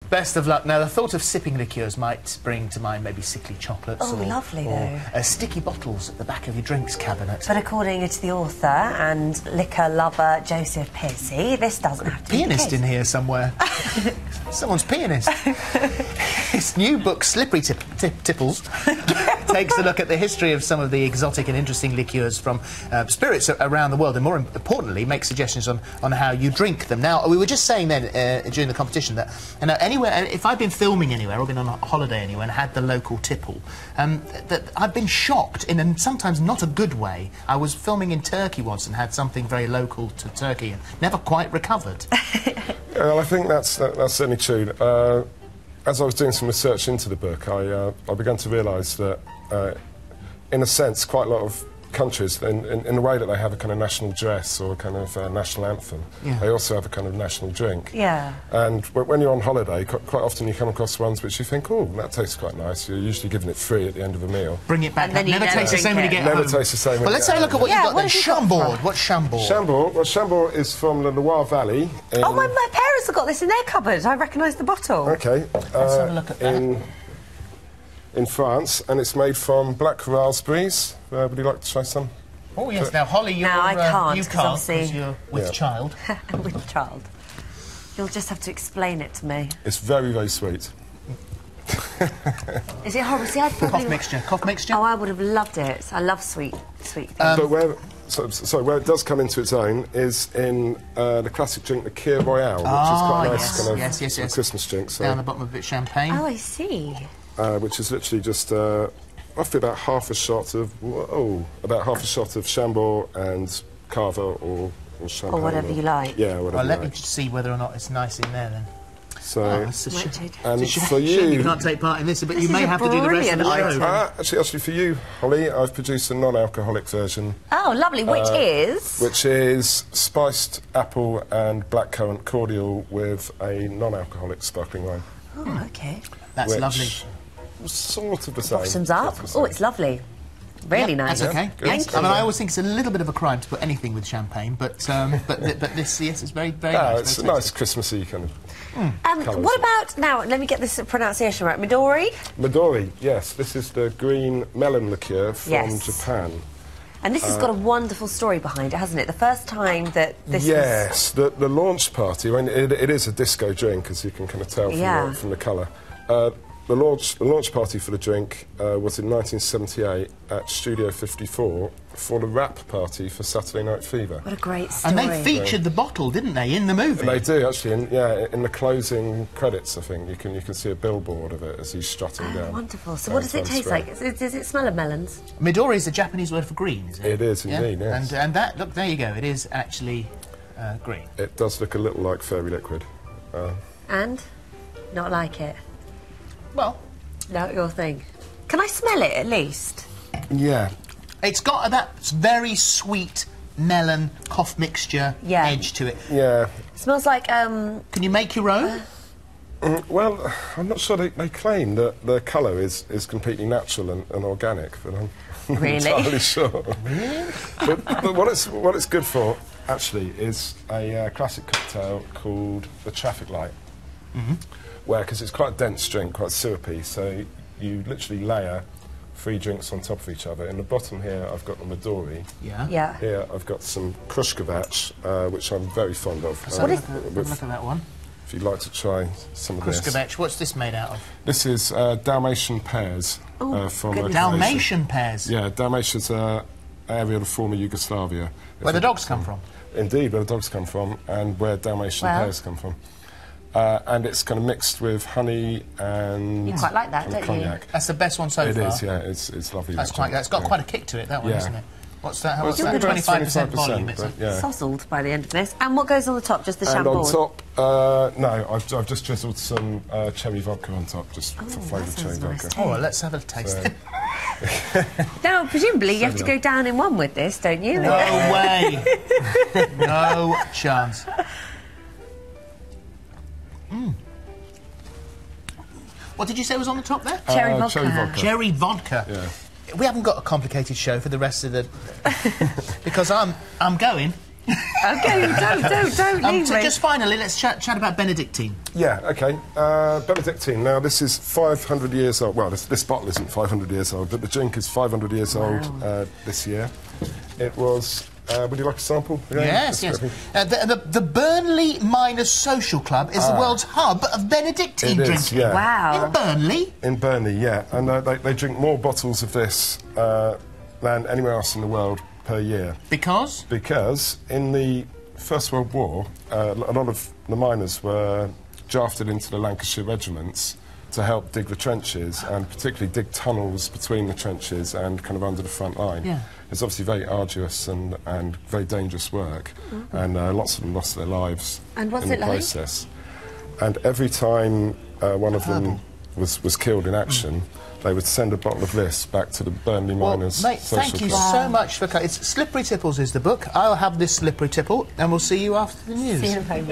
Best of luck. Now, the thought of sipping liqueurs might bring to mind maybe sickly chocolates or sticky bottles at the back of your drinks cabinet. But according to the author and liquor lover Joseph Piercy, this doesn't have to be the case. Pianist in here somewhere. Someone's pianist. His new book, Slippery Tipples, takes a look at the history of some of the exotic and interesting liqueurs from spirits around the world, and more importantly, makes suggestions on how you drink them. Now, we were just saying then during the competition that anywhere, if I've been filming anywhere or been on a holiday anywhere and had the local tipple, that I've been shocked in a sometimes not a good way. I was filming in Turkey once and had something very local to Turkey and never quite recovered. Well, I think that's certainly true. As I was doing some research into the book, I began to realise that, in a sense, quite a lot of countries, in the way that they have a kind of national dress or a kind of national anthem, they also have a kind of national drink. Yeah. And when you're on holiday, quite often you come across ones which you think, oh, that tastes quite nice. You're usually given it free at the end of a meal. Bring it back. Never tastes the same when you get home. Never tastes the same. Well, let's have a look at what you've got then. Chambord. What's Chambord? Chambord. Well, Chambord is from the Loire Valley. Oh, my parents have got this in their cupboard. I recognise the bottle. Okay. Let's have a look at that. In France, and it's made from black raspberries. Would you like to try some? Oh yes. Now, Holly, you can't because you're with child. With child. You'll just have to explain it to me. It's very, very sweet. Is it horrible? See, I'd probably... Cough mixture. Oh, I would have loved it. I love sweet things. But where it does come into its own is in the classic drink, the Liqueur Royale, which is quite a nice kind of Christmas drink. So, down the bottom of a bit of champagne. Oh, I see. Which is literally just roughly about half a shot of Chambord and Cava or champagne. Or whatever you like. Yeah, whatever. Well, let me just see whether or not it's nice in there then. So, and for you can't take part in this, but you may have to do the rest of the show. Actually, for you, Holly, I've produced a non-alcoholic version. Oh, lovely. Which is spiced apple and blackcurrant cordial with a non-alcoholic sparkling wine. Oh, okay. That's lovely. Sort of the same. Bottoms up. Oh, it's lovely. Really nice. That's okay. Thank you. I mean, I always think it's a little bit of a crime to put anything with champagne, but this, yes, it's very, very nice. It's a nice Christmassy kind of. What about now? Let me get this pronunciation right. Midori. Midori. Yes, this is the green melon liqueur from Japan. And this has got a wonderful story behind it, hasn't it? The first time that this was... the launch party. I mean, it is a disco drink, as you can kind of tell from the colour. The launch party for the drink was in 1978 at Studio 54 for the wrap party for Saturday Night Fever. What a great story. And they featured the bottle, didn't they, in the movie? And they do, actually. In the closing credits, I think, you can see a billboard of it as he's strutting down. Wonderful. So what does it taste like? Does it smell of melons? Midori is a Japanese word for green, isn't it? It is, indeed, yes. And that, look, there you go, it is actually green. It does look a little like fairy liquid. And? Not like it? Well... Not your thing. Can I smell it, at least? Yeah. It's got that very sweet melon cough mixture edge to it. Yeah. It smells like, Can you make your own? Well, I'm not sure they claim that the colour is completely natural and organic, but I'm not entirely sure. Really? But what it's good for, actually, is a classic cocktail called the Traffic Light. Because it's quite a dense drink, quite syrupy, so you literally layer 3 drinks on top of each other. In the bottom here, I've got the Midori. Yeah. Here, I've got some Krushkovach, which I'm very fond of. Look at that one. If you'd like to try some of this. Krushkovach, what's this made out of? This is Dalmatian pears. From Dalmatian pears? Yeah, Dalmatia's an area of the former Yugoslavia. Where the dogs come from? Indeed, where the dogs come from, and where Dalmatian pears come from. And it's kind of mixed with honey and you quite like that, don't cognac. you? That's the best one so far. It is, yeah. It's lovely. That's got quite a kick to it, that one, isn't it? What's that? Well, what's that? 25% volume. Sozzled by the end of this. And what goes on the top? Just the Chambord? And on top, no, I've just drizzled some cherry vodka on top, just for flavoured cherry vodka. Oh, well, let's have a taste. Now, presumably you have to go down in one with this, don't you? No way. No chance. What did you say was on the top there? Cherry vodka. Cherry vodka. Cherry vodka. Yeah. We haven't got a complicated show for the rest of the... because I'm going. Okay, don't leave So me. just finally, let's chat about Benedictine. Yeah, OK. Benedictine. Now, this is 500 years old. Well, this bottle isn't 500 years old, but the drink is 500 years old this year. It was... would you like a sample? Yes, yes. The Burnley Miners Social Club is the world's hub of Benedictine drinking. Yeah. Wow. In Burnley? In Burnley, yeah. And they drink more bottles of this than anywhere else in the world per year. Because? Because in the First World War, a lot of the miners were drafted into the Lancashire regiments to help dig the trenches and particularly dig tunnels between the trenches and kind of under the front line. Yeah. It's obviously very arduous and very dangerous work, and lots of them lost their lives And what's in the it like? process. And every time one of them was killed in action, they would send a bottle of this back to the Burnley Miners Mate, Social thank you Club. so much for... It's Slippery Tipples is the book. I'll have this Slippery Tipple, and we'll see you after the news. See you in a moment.